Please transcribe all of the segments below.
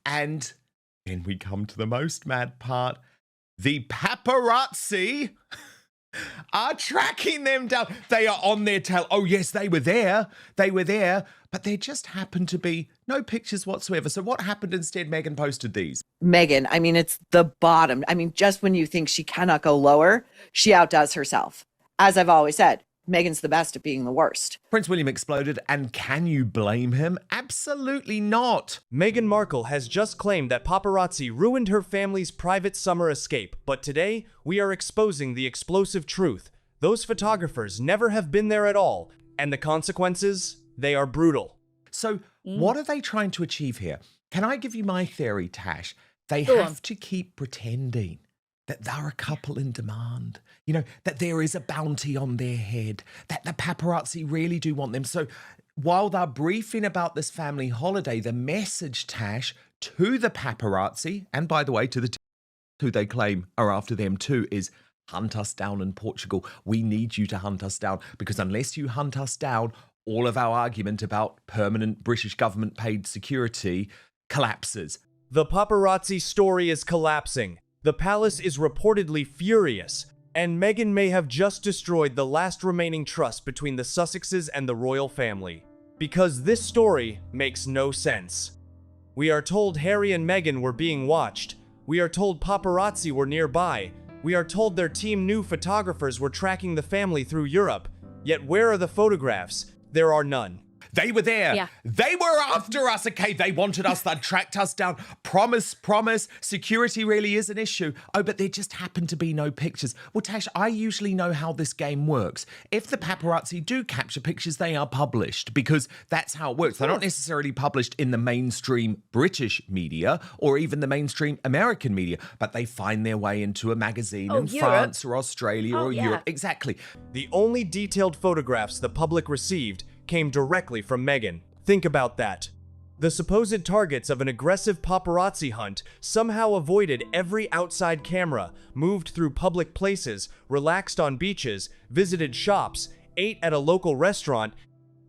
And then we come to the most mad part. The paparazzi are tracking them down. They are on their tail. Oh, yes, they were there. They were there. But there just happened to be no pictures whatsoever. So what happened instead? Meghan posted these. Meghan, I mean, it's the bottom. I mean, just when you think she cannot go lower, she outdoes herself. As I've always said, Meghan's the best at being the worst. Prince William exploded, and can you blame him? Absolutely not. Meghan Markle has just claimed that paparazzi ruined her family's private summer escape, but today we are exposing the explosive truth. Those photographers never have been there at all, and the consequences, they are brutal. So what are they trying to achieve here? Can I give you my theory, Tash? They Go have on. to keep pretending that they're a couple in demand, you know, that there is a bounty on their head, that the paparazzi really do want them. So while they're briefing about this family holiday, the message, Tash, to the paparazzi, and by the way, to the who they claim are after them too, is hunt us down in Portugal. We need you to hunt us down, because unless you hunt us down, all of our argument about permanent British government paid security collapses. The paparazzi story is collapsing. The palace is reportedly furious, and Meghan may have just destroyed the last remaining trust between the Sussexes and the royal family. Because this story makes no sense. We are told Harry and Meghan were being watched. We are told paparazzi were nearby. We are told their team knew photographers were tracking the family through Europe. Yet where are the photographs? There are none. They were there. Yeah. They were after us. Okay, they wanted us. They tracked us down. Promise. Security really is an issue. Oh, but there just happened to be no pictures. Well, Tash, I usually know how this game works. If the paparazzi do capture pictures, they are published, because that's how it works. They're not necessarily published in the mainstream British media or even the mainstream American media, but they find their way into a magazine in Europe. France or Australia or Yeah. Europe. Exactly. The only detailed photographs the public received came directly from Meghan. Think about that. The supposed targets of an aggressive paparazzi hunt somehow avoided every outside camera, moved through public places, relaxed on beaches, visited shops, ate at a local restaurant,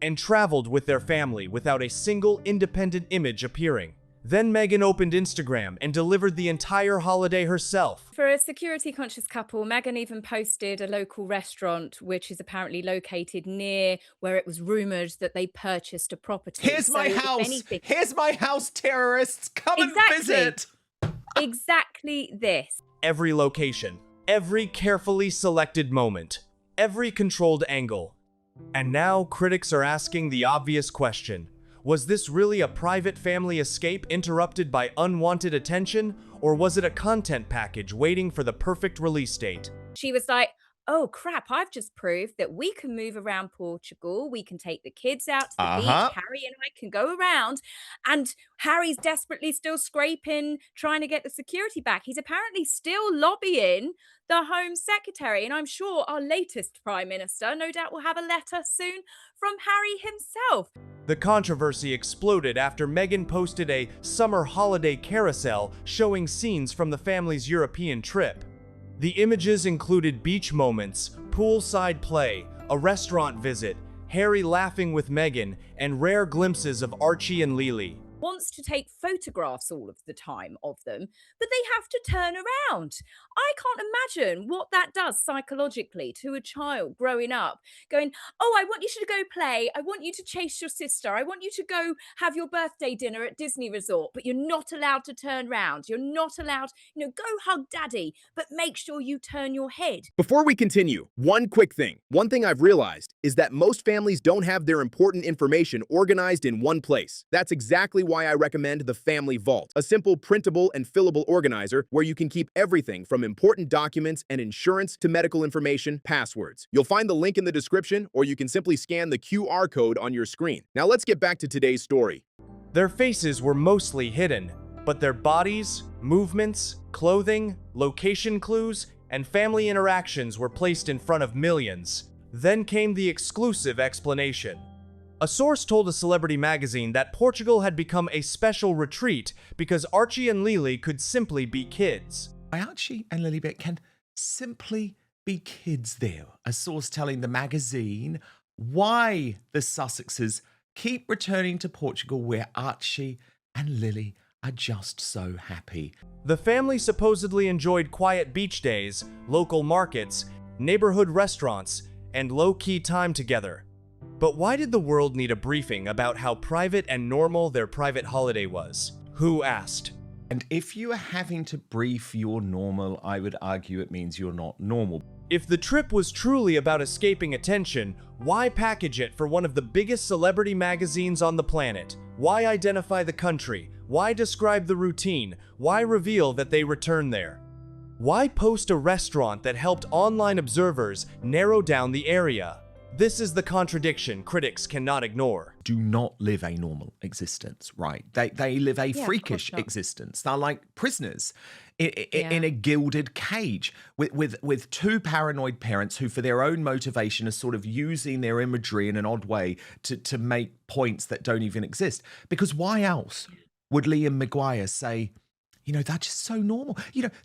and traveled with their family without a single independent image appearing. Then Meghan opened Instagram and delivered the entire holiday herself. For a security-conscious couple, Meghan even posted a local restaurant, which is apparently located near where it was rumoured that they purchased a property. Here's my So, if house. anything- Here's my house, terrorists. Come Exactly. and visit. Exactly this. Every location, every carefully selected moment, every controlled angle. And now critics are asking the obvious question. Was this really a private family escape interrupted by unwanted attention, or was it a content package waiting for the perfect release date? She was like, oh crap, I've just proved that we can move around Portugal. We can take the kids out to the beach. Harry and I can go around. And Harry's desperately still scraping, trying to get the security back. He's apparently still lobbying the Home Secretary. And I'm sure our latest Prime Minister, no doubt, will have a letter soon from Harry himself. The controversy exploded after Meghan posted a summer holiday carousel showing scenes from the family's European trip. The images included beach moments, poolside play, a restaurant visit, Harry laughing with Meghan, and rare glimpses of Archie and Lili. Wants to take photographs all of the time of them, but they have to turn around. I can't imagine what that does psychologically to a child growing up, going, oh, I want you to go play. I want you to chase your sister. I want you to go have your birthday dinner at Disney Resort, but you're not allowed to turn around. You're not allowed, go hug daddy, but make sure you turn your head. Before we continue, one quick thing. One thing I've realized is that most families don't have their important information organized in one place. That's exactly why I recommend the Family Vault, a simple printable and fillable organizer where you can keep everything from important documents and insurance to medical information, passwords. You'll find the link in the description, or you can simply scan the QR code on your screen. Now let's get back to today's story. Their faces were mostly hidden, but their bodies, movements, clothing, location clues, and family interactions were placed in front of millions. Then came the exclusive explanation. A source told a celebrity magazine that Portugal had become a special retreat because Archie and Lili could simply be kids. Archie and Lili can simply be kids there. A source telling the magazine why the Sussexes keep returning to Portugal, where Archie and Lili are just so happy. The family supposedly enjoyed quiet beach days, local markets, neighborhood restaurants, and low-key time together. But why did the world need a briefing about how private and normal their private holiday was? Who asked? And if you are having to brief your normal, I would argue it means you're not normal. If the trip was truly about escaping attention, why package it for one of the biggest celebrity magazines on the planet? Why identify the country? Why describe the routine? Why reveal that they return there? Why post a restaurant that helped online observers narrow down the area? This is the contradiction critics cannot ignore. Do not live a normal existence, right? They live a Yeah, of freakish course not. existence. They're like prisoners in a gilded cage with two paranoid parents who, for their own motivation, are sort of using their imagery in an odd way to make points that don't even exist. Because why else would Liam McGuire say, they're just so normal?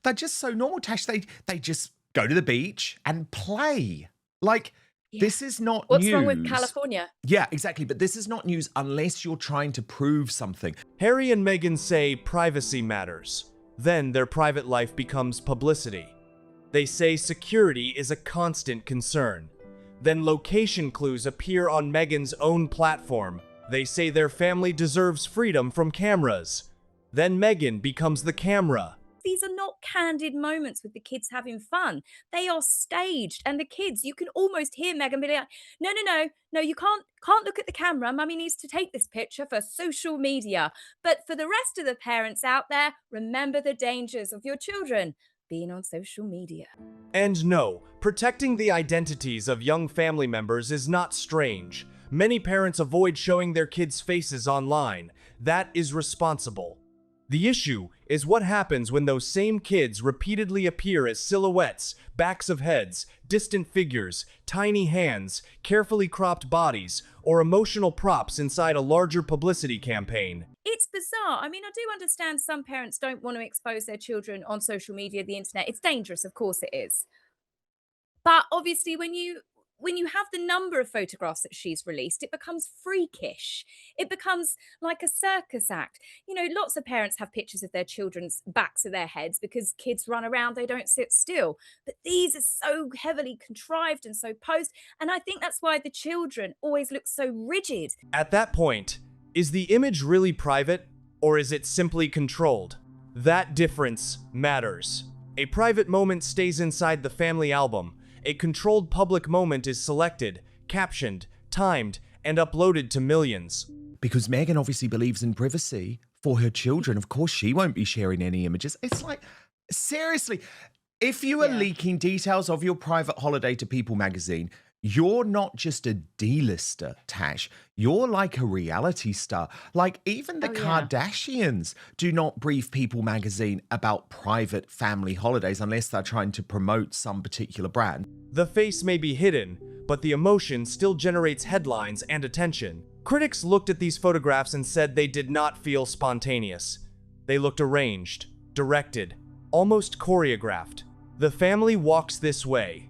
They're just so normal, Tash. They just go to the beach and play. Like, this is not What's news. wrong with California? Yeah, exactly. But this is not news unless you're trying to prove something. Harry and Meghan say privacy matters. Then their private life becomes publicity. They say security is a constant concern. Then location clues appear on Meghan's own platform. They say their family deserves freedom from cameras. Then Meghan becomes the camera. These are not candid moments with the kids having fun. They are staged, and the kids, you can almost hear Meghan be like, no, you can't look at the camera. Mummy needs to take this picture for social media. But for the rest of the parents out there, remember the dangers of your children being on social media. And no, protecting the identities of young family members is not strange. Many parents avoid showing their kids' faces online. That is responsible. The issue is what happens when those same kids repeatedly appear as silhouettes, backs of heads, distant figures, tiny hands, carefully cropped bodies, or emotional props inside a larger publicity campaign. It's bizarre. I mean, I do understand some parents don't want to expose their children on social media, the internet. It's dangerous, of course it is. But obviously, when you have the number of photographs that she's released, it becomes freakish. It becomes like a circus act. Lots of parents have pictures of their children's backs of their heads because kids run around, they don't sit still. But these are so heavily contrived and so posed. And I think that's why the children always look so rigid. At that point, is the image really private, or is it simply controlled? That difference matters. A private moment stays inside the family album. A controlled public moment is selected, captioned, timed, and uploaded to millions. Because Meghan obviously believes in privacy for her children. Of course, she won't be sharing any images. It's like, seriously, if you are leaking details of your private holiday to People magazine, you're not just a D-lister, Tash. You're like a reality star. Like, even the Kardashians do not brief People magazine about private family holidays unless they're trying to promote some particular brand. The face may be hidden, but the emotion still generates headlines and attention. Critics looked at these photographs and said they did not feel spontaneous. They looked arranged, directed, almost choreographed. The family walks this way.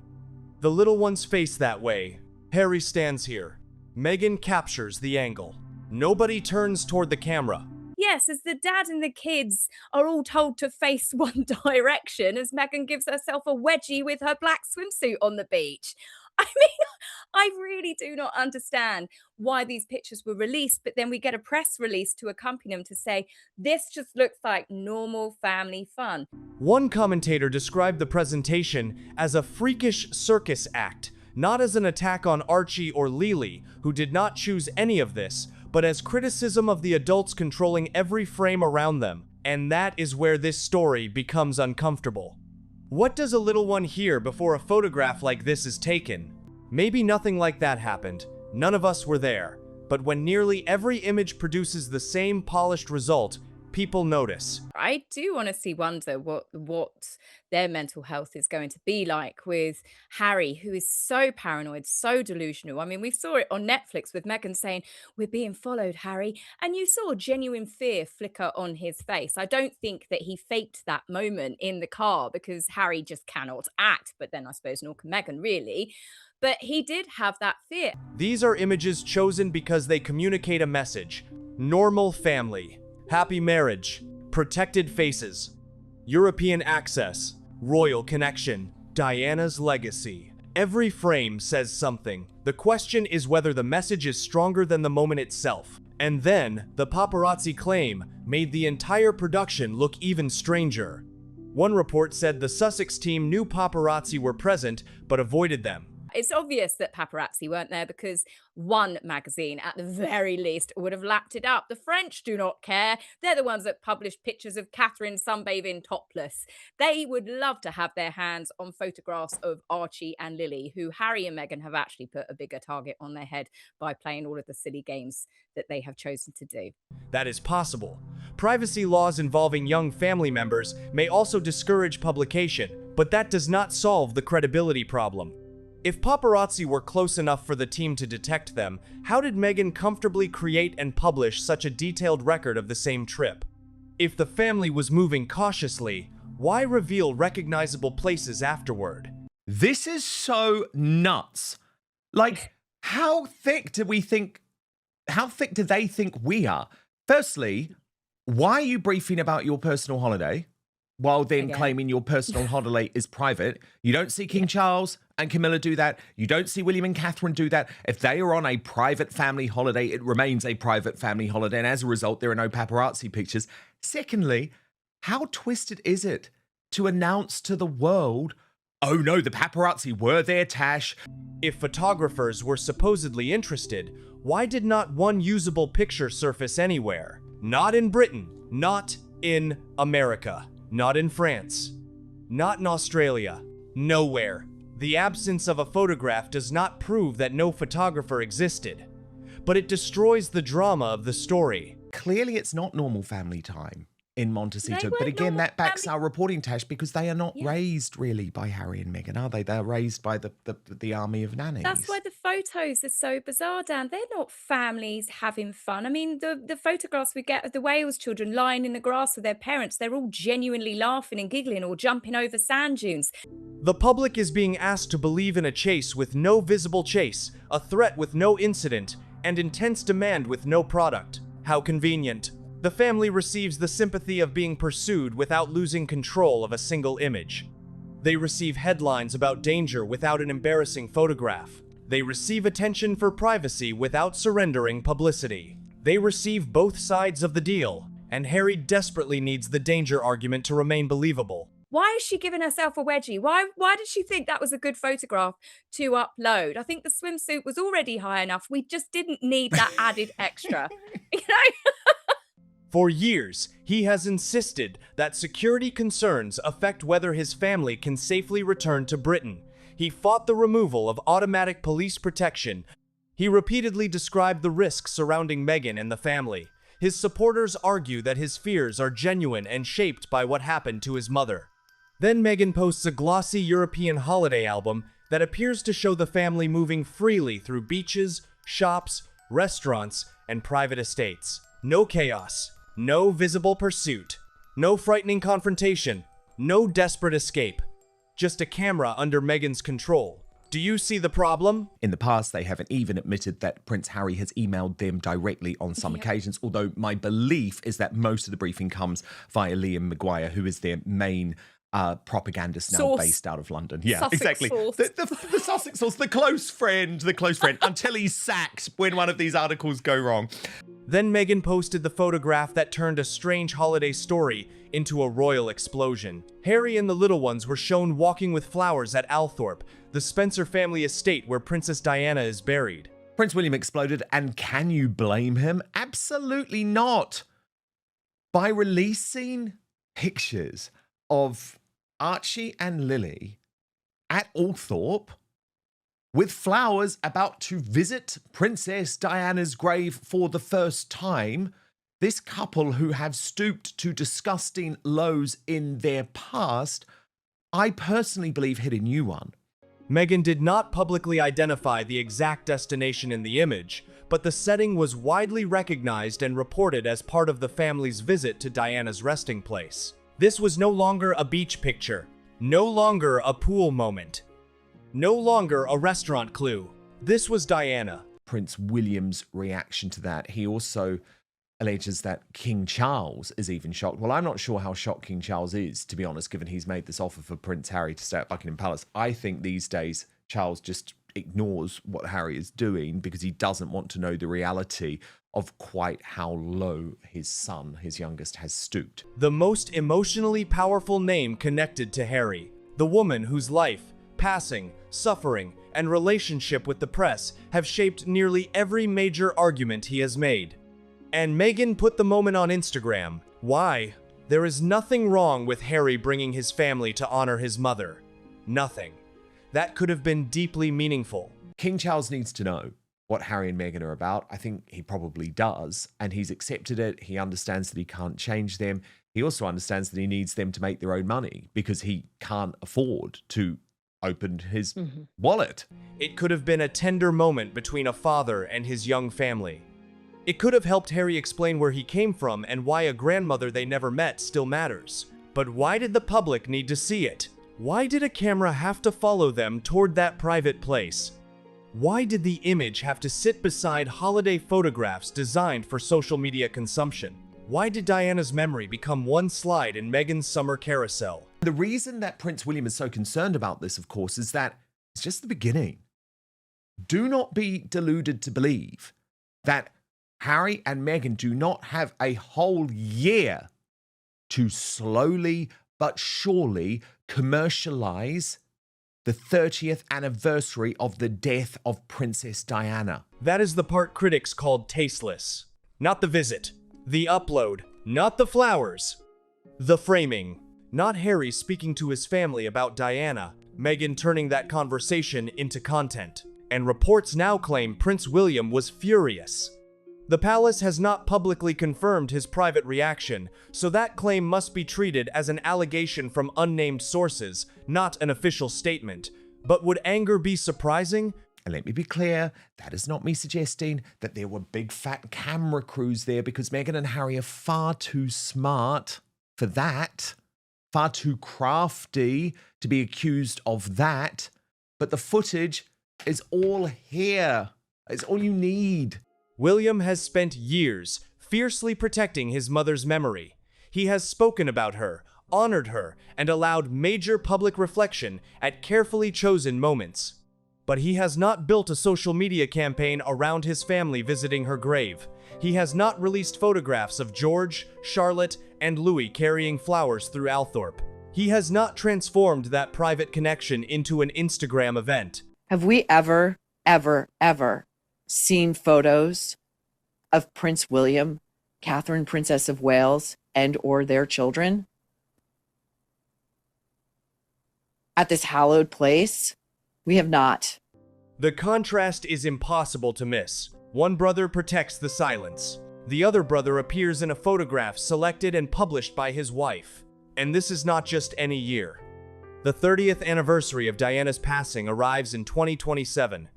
The little ones face that way. Harry stands here. Meghan captures the angle. Nobody turns toward the camera. Yes, as the dad and the kids are all told to face one direction as Meghan gives herself a wedgie with her black swimsuit on the beach. I mean, I really do not understand why these pictures were released, but then we get a press release to accompany them to say, this just looks like normal family fun. One commentator described the presentation as a freakish circus act, not as an attack on Archie or Lili, who did not choose any of this, but as criticism of the adults controlling every frame around them. And that is where this story becomes uncomfortable. What does a little one hear before a photograph like this is taken? Maybe nothing like that happened. None of us were there. But when nearly every image produces the same polished result, people notice. I do honestly wonder what their mental health is going to be like with Harry, who is so paranoid, so delusional. I mean, we saw it on Netflix with Meghan saying, "We're being followed, Harry." And you saw genuine fear flicker on his face. I don't think that he faked that moment in the car because Harry just cannot act. But then I suppose nor can Meghan really. But he did have that fear. These are images chosen because they communicate a message. Normal family. Happy marriage. Protected faces. European access. Royal connection. Diana's legacy. Every frame says something. The question is whether the message is stronger than the moment itself. And then, the paparazzi claim made the entire production look even stranger. One report said the Sussex team knew paparazzi were present, but avoided them. It's obvious that paparazzi weren't there because one magazine, at the very least, would have lapped it up. The French do not care. They're the ones that publish pictures of Catherine sunbathing topless. They would love to have their hands on photographs of Archie and Lili, who Harry and Meghan have actually put a bigger target on their head by playing all of the silly games that they have chosen to do. That is possible. Privacy laws involving young family members may also discourage publication, but that does not solve the credibility problem. If paparazzi were close enough for the team to detect them, how did Meghan comfortably create and publish such a detailed record of the same trip? If the family was moving cautiously, why reveal recognizable places afterward? This is so nuts. Like, how thick do they think we are? Firstly, why are you briefing about your personal holiday while then claiming your personal holiday is private? You don't see King Charles and Camilla do that. You don't see William and Catherine do that. If they are on a private family holiday, it remains a private family holiday. And as a result, there are no paparazzi pictures. Secondly, how twisted is it to announce to the world, oh no, the paparazzi were there, Tash? If photographers were supposedly interested, why did not one usable picture surface anywhere? Not in Britain, not in America, not in France, not in Australia, nowhere. The absence of a photograph does not prove that no photographer existed, but it destroys the drama of the story. Clearly, it's not normal family time in Montecito. They But weren't again, that normal backs our reporting, Tash, because they are not Yeah. raised really by Harry and Meghan, are they? They're raised by the army of nannies. That's why the photos are so bizarre, Dan. They're not families having fun. I mean, the photographs we get of the Wales children lying in the grass with their parents, they're all genuinely laughing and giggling or jumping over sand dunes. The public is being asked to believe in a chase with no visible chase, a threat with no incident, and intense demand with no product. How convenient. The family receives the sympathy of being pursued without losing control of a single image. They receive headlines about danger without an embarrassing photograph. They receive attention for privacy without surrendering publicity. They receive both sides of the deal, and Harry desperately needs the danger argument to remain believable. Why is she giving herself a wedgie? Why did she think that was a good photograph to upload? I think the swimsuit was already high enough. We just didn't need that added extra. You know? For years, he has insisted that security concerns affect whether his family can safely return to Britain. He fought the removal of automatic police protection. He repeatedly described the risks surrounding Meghan and the family. His supporters argue that his fears are genuine and shaped by what happened to his mother. Then Meghan posts a glossy European holiday album that appears to show the family moving freely through beaches, shops, restaurants, and private estates. No chaos. No visible pursuit, no frightening confrontation, no desperate escape, just a camera under Meghan's control. Do you see the problem? In the past, they haven't even admitted that Prince Harry has emailed them directly on some occasions, although my belief is that most of the briefing comes via Liam Maguire, who is their main propagandist now Source. based out of London. Yeah, Sussex exactly. source. The Sussex source, the close friend, until he's sacked when one of these articles go wrong. Then Meghan posted the photograph that turned a strange holiday story into a royal explosion. Harry and the little ones were shown walking with flowers at Althorp, the Spencer family estate where Princess Diana is buried. Prince William exploded, and can you blame him? Absolutely not. By releasing pictures of Archie and Lili at Althorp with flowers about to visit Princess Diana's grave for the first time, this couple who have stooped to disgusting lows in their past, I personally believe hit a new one. Meghan did not publicly identify the exact destination in the image, but the setting was widely recognized and reported as part of the family's visit to Diana's resting place. This was no longer a beach picture, no longer a pool moment, no longer a restaurant clue. This was Diana. Prince William's reaction to that, he also alleges that King Charles is even shocked. Well, I'm not sure how shocked King Charles is, to be honest, given he's made this offer for Prince Harry to stay at Buckingham Palace. I think these days Charles just ignores what Harry is doing because he doesn't want to know the reality of quite how low his son, his youngest, has stooped. The most emotionally powerful name connected to Harry, the woman whose life, passing, suffering, and relationship with the press have shaped nearly every major argument he has made. And Meghan put the moment on Instagram. Why? There is nothing wrong with Harry bringing his family to honor his mother. Nothing. That could have been deeply meaningful. King Charles needs to know what Harry and Meghan are about. I think he probably does, and he's accepted it. He understands that he can't change them. He also understands that he needs them to make their own money because he can't afford to open his wallet. It could have been a tender moment between a father and his young family. It could have helped Harry explain where he came from and why a grandmother they never met still matters. But why did the public need to see it? Why did a camera have to follow them toward that private place? Why did the image have to sit beside holiday photographs designed for social media consumption? Why did Diana's memory become one slide in Meghan's summer carousel? The reason that Prince William is so concerned about this, of course, is that it's just the beginning. Do not be deluded to believe that Harry and Meghan do not have a whole year to slowly but surely commercialize the 30th anniversary of the death of Princess Diana. That is the part critics called tasteless. Not the visit, the upload, not the flowers, the framing, not Harry speaking to his family about Diana, Meghan turning that conversation into content. And reports now claim Prince William was furious. The palace has not publicly confirmed his private reaction, so that claim must be treated as an allegation from unnamed sources, not an official statement. But would anger be surprising? And let me be clear, that is not me suggesting that there were big fat camera crews there, because Meghan and Harry are far too smart for that, far too crafty to be accused of that. But the footage is all here. It's all you need. William has spent years fiercely protecting his mother's memory. He has spoken about her, honored her, and allowed major public reflection at carefully chosen moments. But he has not built a social media campaign around his family visiting her grave. He has not released photographs of George, Charlotte, and Louis carrying flowers through Althorp. He has not transformed that private connection into an Instagram event. Have we ever seen photos of Prince William, Catherine, Princess of Wales, and or their children at this hallowed place? We have not. The contrast is impossible to miss. One brother protects the silence. The other brother appears in a photograph selected and published by his wife. And this is not just any year. The 30th anniversary of Diana's passing arrives in 2027.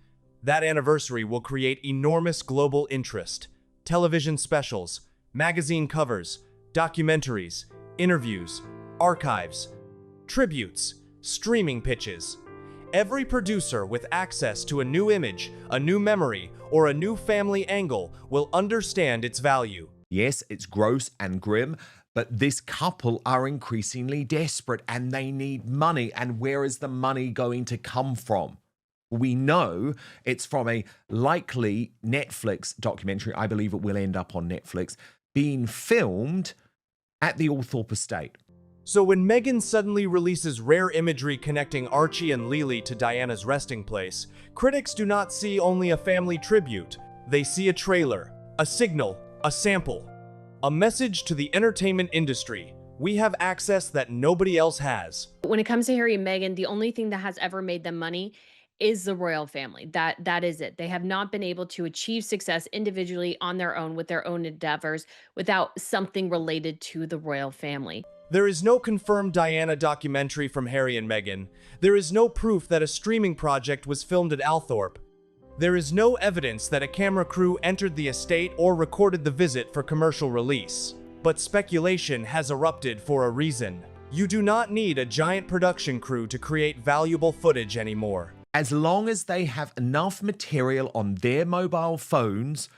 That anniversary will create enormous global interest. Television specials, magazine covers, documentaries, interviews, archives, tributes, streaming pitches. Every producer with access to a new image, a new memory, or a new family angle will understand its value. Yes, it's gross and grim, but this couple are increasingly desperate and they need money. And where is the money going to come from? We know it's from a likely Netflix documentary. I believe it will end up on Netflix, being filmed at the Althorp estate. So when Meghan suddenly releases rare imagery connecting Archie and Lili to Diana's resting place, critics do not see only a family tribute. They see a trailer, a signal, a sample, a message to the entertainment industry. We have access that nobody else has. When it comes to Harry and Meghan, the only thing that has ever made them money is the royal family. That is it. They have not been able to achieve success individually on their own with their own endeavors without something related to the royal family. There is no confirmed Diana documentary from Harry and Meghan. There is no proof that a streaming project was filmed at Althorp. There is no evidence that a camera crew entered the estate or recorded the visit for commercial release. But speculation has erupted for a reason. You do not need a giant production crew to create valuable footage anymore. As long as they have enough material on their mobile phones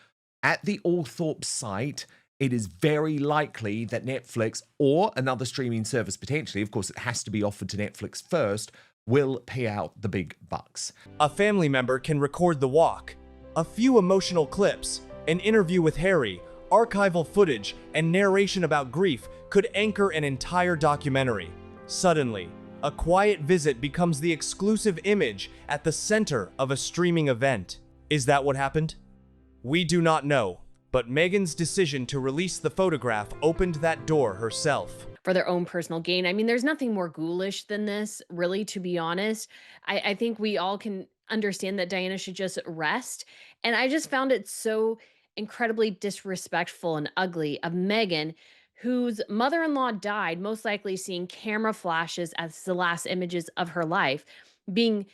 at the Althorp site, it is very likely that Netflix or another streaming service potentially, of course it has to be offered to Netflix first, will pay out the big bucks. A family member can record the walk. A few emotional clips, an interview with Harry, archival footage, and narration about grief could anchor an entire documentary. Suddenly, a quiet visit becomes the exclusive image at the center of a streaming event. Is that what happened? We do not know, but Meghan's decision to release the photograph opened that door herself. For their own personal gain. I mean, there's nothing more ghoulish than this, really, to be honest. I think we all can understand that Diana should just rest. And I just found it so incredibly disrespectful and ugly of Meghan, whose mother-in-law died, most likely seeing camera flashes as the last images of her life, being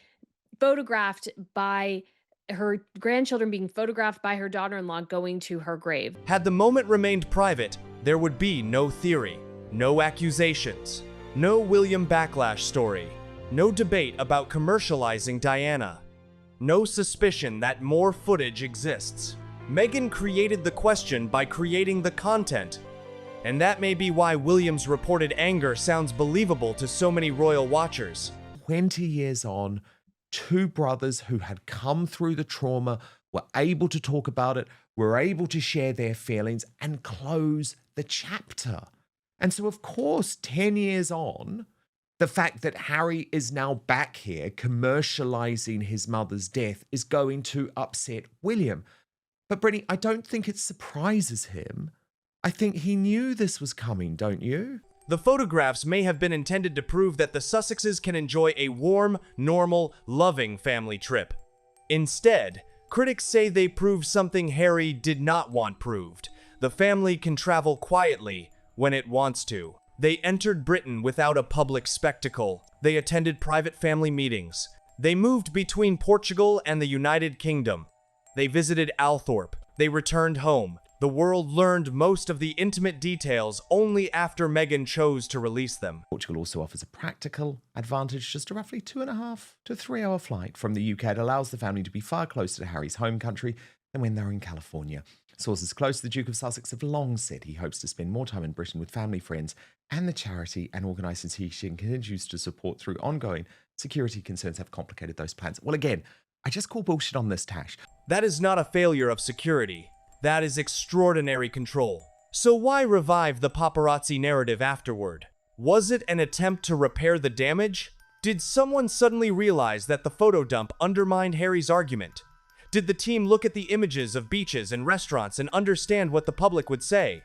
photographed by her grandchildren, being photographed by her daughter-in-law going to her grave. Had the moment remained private, there would be no theory, no accusations, no William backlash story, no debate about commercializing Diana, no suspicion that more footage exists. Meghan created the question by creating the content. And that may be why William's reported anger sounds believable to so many royal watchers. 20 years on, two brothers who had come through the trauma were able to talk about it, were able to share their feelings and close the chapter. And so, of course, 10 years on, the fact that Harry is now back here commercializing his mother's death is going to upset William. But Brittany, I don't think it surprises him. I think he knew this was coming, don't you? The photographs may have been intended to prove that the Sussexes can enjoy a warm, normal, loving family trip. Instead, critics say they proved something Harry did not want proved. The family can travel quietly when it wants to. They entered Britain without a public spectacle. They attended private family meetings. They moved between Portugal and the United Kingdom. They visited Althorp. They returned home. The world learned most of the intimate details only after Meghan chose to release them. Portugal also offers a practical advantage, just a roughly 2.5 to 3 hour flight from the UK. It allows the family to be far closer to Harry's home country than when they're in California. Sources close to the Duke of Sussex have long said he hopes to spend more time in Britain with family, friends, and the charity and organisation continues to support through ongoing security concerns have complicated those plans. Well, again, I just call bullshit on this, Tash. That is not a failure of security. That is extraordinary control. So why revive the paparazzi narrative afterward? Was it an attempt to repair the damage? Did someone suddenly realize that the photo dump undermined Harry's argument? Did the team look at the images of beaches and restaurants and understand what the public would say?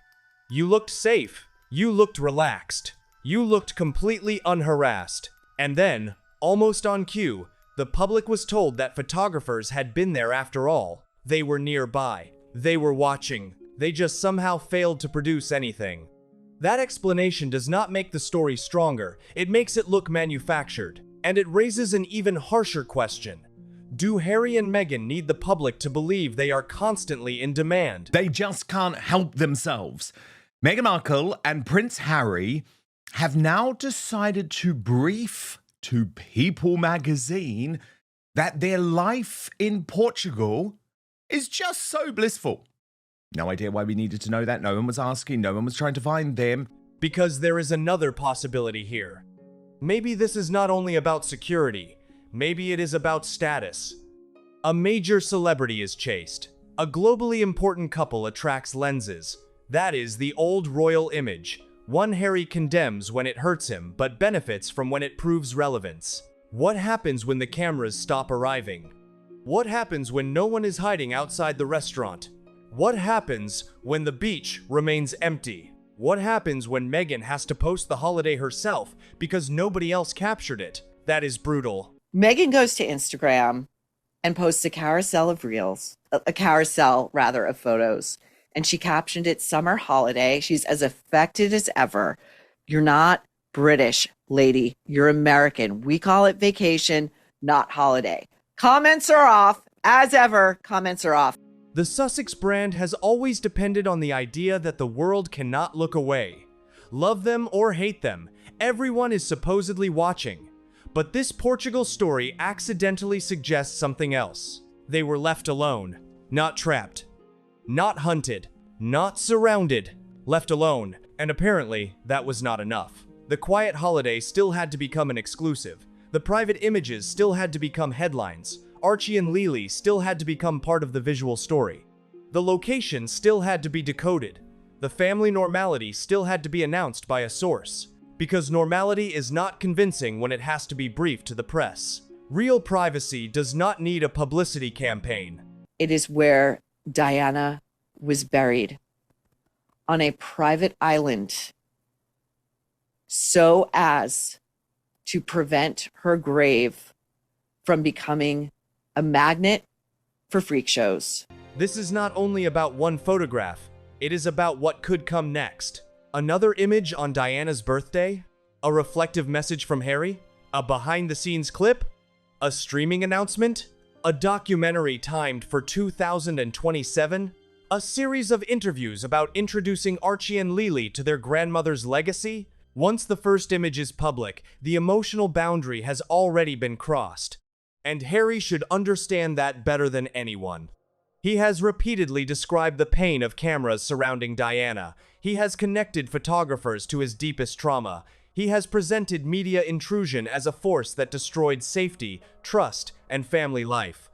You looked safe. You looked relaxed. You looked completely unharassed. And then, almost on cue, the public was told that photographers had been there after all. They were nearby. They were watching. They just somehow failed to produce anything. That explanation does not make the story stronger. It makes it look manufactured. And it raises an even harsher question. Do Harry and Meghan need the public to believe they are constantly in demand? They just can't help themselves. Meghan Markle and Prince Harry have now decided to brief to People magazine that their life in Portugal is just so blissful. No idea why we needed to know that. No one was asking. No one was trying to find them. Because there is another possibility here. Maybe this is not only about security. Maybe it is about status. A major celebrity is chased. A globally important couple attracts lenses. That is the old royal image. One Harry condemns when it hurts him, but benefits from when it proves relevance. What happens when the cameras stop arriving? What happens when no one is hiding outside the restaurant? What happens when the beach remains empty? What happens when Meghan has to post the holiday herself because nobody else captured it? That is brutal. Meghan goes to Instagram and posts a carousel of photos. And she captioned it summer holiday. She's as affected as ever. You're not British, lady. You're American. We call it vacation, not holiday. Comments are off. As ever, comments are off. The Sussex brand has always depended on the idea that the world cannot look away. Love them or hate them, everyone is supposedly watching. But this Portugal story accidentally suggests something else. They were left alone, not trapped, not hunted, not surrounded, left alone, and apparently that was not enough. The quiet holiday still had to become an exclusive. The private images still had to become headlines. Archie and Lili still had to become part of the visual story. The location still had to be decoded. The family normality still had to be announced by a source. Because normality is not convincing when it has to be briefed to the press. Real privacy does not need a publicity campaign. It is where Diana was buried, on a private island, so as to prevent her grave from becoming a magnet for freak shows. This is not only about one photograph, it is about what could come next. Another image on Diana's birthday? A reflective message from Harry? A behind-the-scenes clip? A streaming announcement? A documentary timed for 2027? A series of interviews about introducing Archie and Lili to their grandmother's legacy? Once the first image is public, the emotional boundary has already been crossed. And Harry should understand that better than anyone. He has repeatedly described the pain of cameras surrounding Diana. He has connected photographers to his deepest trauma. He has presented media intrusion as a force that destroyed safety, trust, and family life.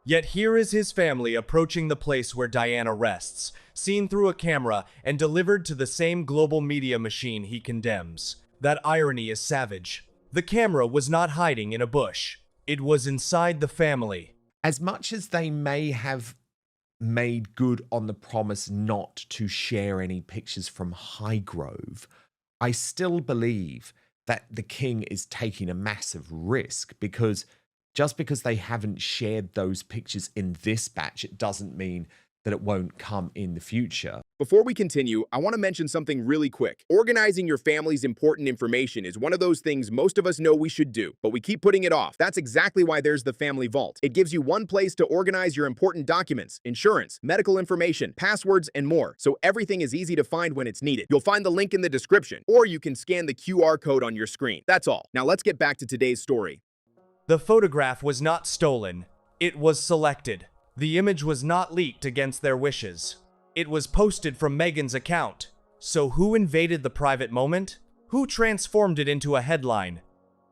Yet here is his family approaching the place where Diana rests, seen through a camera and delivered to the same global media machine he condemns. That irony is savage. The camera was not hiding in a bush. It was inside the family. As much as they may have made good on the promise not to share any pictures from Highgrove, I still believe that the king is taking a massive risk, because just because they haven't shared those pictures in this batch, it doesn't mean that it won't come in the future. Before we continue, I want to mention something really quick. Organizing your family's important information is one of those things most of us know we should do, but we keep putting it off. That's exactly why there's the Family Vault. It gives you one place to organize your important documents, insurance, medical information, passwords, and more, so everything is easy to find when it's needed. You'll find the link in the description, or you can scan the QR code on your screen. That's all. Now let's get back to today's story. The photograph was not stolen. It was selected. The image was not leaked against their wishes. It was posted from Meghan's account. So who invaded the private moment? Who transformed it into a headline?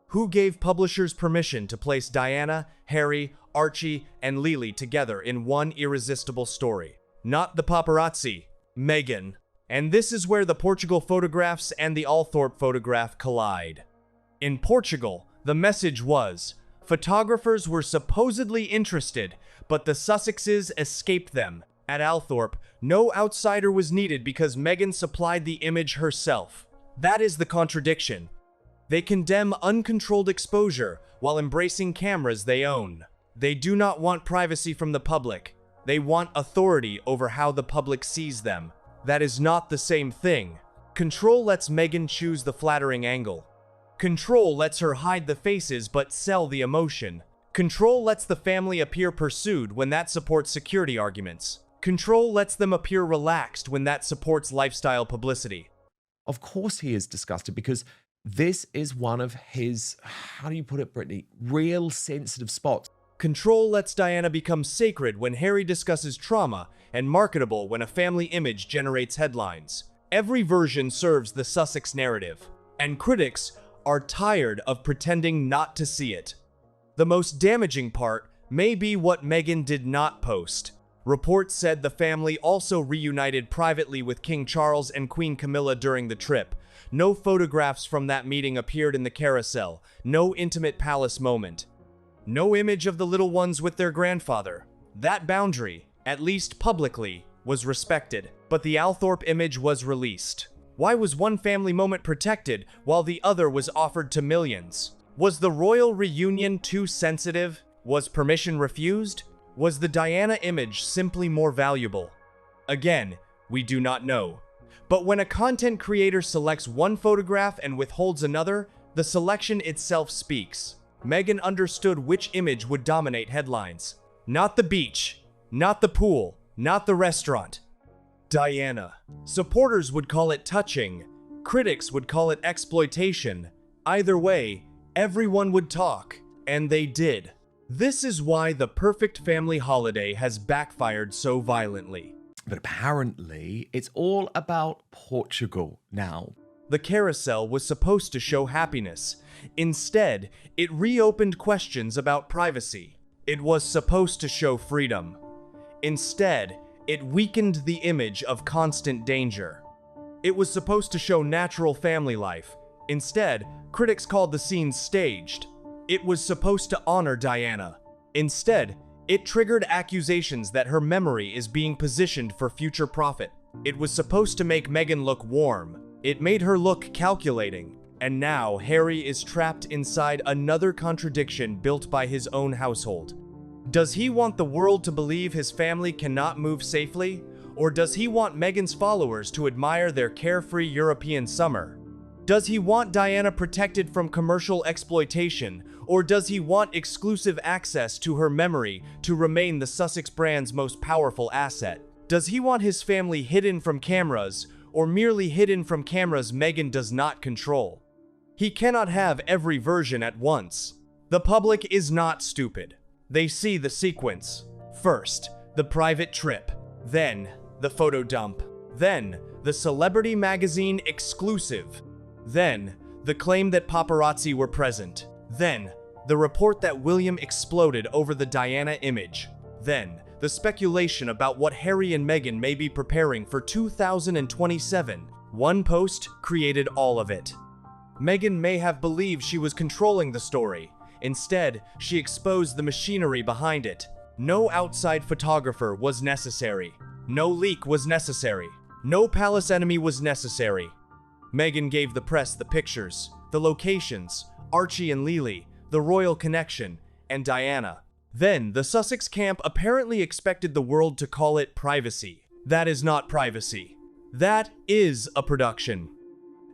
Who gave publishers permission to place Diana, Harry, Archie, and Lili together in one irresistible story? Not the paparazzi, Meghan. And this is where the Portugal photographs and the Althorp photograph collide. In Portugal, the message was, photographers were supposedly interested, but the Sussexes escaped them. At Althorp, no outsider was needed because Meghan supplied the image herself. That is the contradiction. They condemn uncontrolled exposure while embracing cameras they own. They do not want privacy from the public. They want authority over how the public sees them. That is not the same thing. Control lets Meghan choose the flattering angle. Control lets her hide the faces but sell the emotion. Control lets the family appear pursued when that supports security arguments. Control lets them appear relaxed when that supports lifestyle publicity. Of course he is disgusted, because this is one of his, how do you put it, Brittany, real sensitive spots. Control lets Diana become sacred when Harry discusses trauma, and marketable when a family image generates headlines. Every version serves the Sussex narrative, and critics are tired of pretending not to see it. The most damaging part may be what Meghan did not post. Reports said the family also reunited privately with King Charles and Queen Camilla during the trip. No photographs from that meeting appeared in the carousel. No intimate palace moment. No image of the little ones with their grandfather. That boundary, at least publicly, was respected. But the Althorp image was released. Why was one family moment protected while the other was offered to millions? Was the royal reunion too sensitive? Was permission refused? Was the Diana image simply more valuable? Again, we do not know. But when a content creator selects one photograph and withholds another, the selection itself speaks. Meghan understood which image would dominate headlines. Not the beach, not the pool, not the restaurant. Diana. Supporters would call it touching. Critics would call it exploitation. Either way, everyone would talk, and they did. This is why the perfect family holiday has backfired so violently. But apparently, it's all about Portugal now. The carousel was supposed to show happiness. Instead, it reopened questions about privacy. It was supposed to show freedom. Instead, it weakened the image of constant danger. It was supposed to show natural family life. Instead, critics called the scene staged. It was supposed to honor Diana. Instead, it triggered accusations that her memory is being positioned for future profit. It was supposed to make Meghan look warm. It made her look calculating. And now Harry is trapped inside another contradiction built by his own household. Does he want the world to believe his family cannot move safely? Or does he want Meghan's followers to admire their carefree European summer? Does he want Diana protected from commercial exploitation? Or does he want exclusive access to her memory to remain the Sussex brand's most powerful asset? Does he want his family hidden from cameras, or merely hidden from cameras Meghan does not control? He cannot have every version at once. The public is not stupid. They see the sequence. First, the private trip. Then, the photo dump. Then, the celebrity magazine exclusive. Then, the claim that paparazzi were present. Then, the report that William exploded over the Diana image. Then, the speculation about what Harry and Meghan may be preparing for 2027. One post created all of it. Meghan may have believed she was controlling the story. Instead, she exposed the machinery behind it. No outside photographer was necessary. No leak was necessary. No palace enemy was necessary. Meghan gave the press the pictures, the locations, Archie and Lili, the royal connection, and Diana. Then, the Sussex camp apparently expected the world to call it privacy. That is not privacy. That is a production.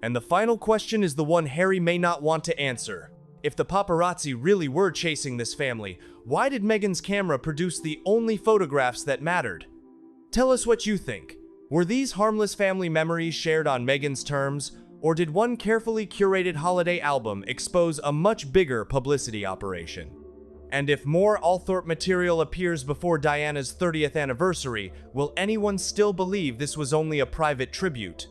And the final question is the one Harry may not want to answer. If the paparazzi really were chasing this family, why did Meghan's camera produce the only photographs that mattered? Tell us what you think. Were these harmless family memories shared on Meghan's terms, or did one carefully curated holiday album expose a much bigger publicity operation? And if more Althorp material appears before Diana's 30th anniversary, will anyone still believe this was only a private tribute?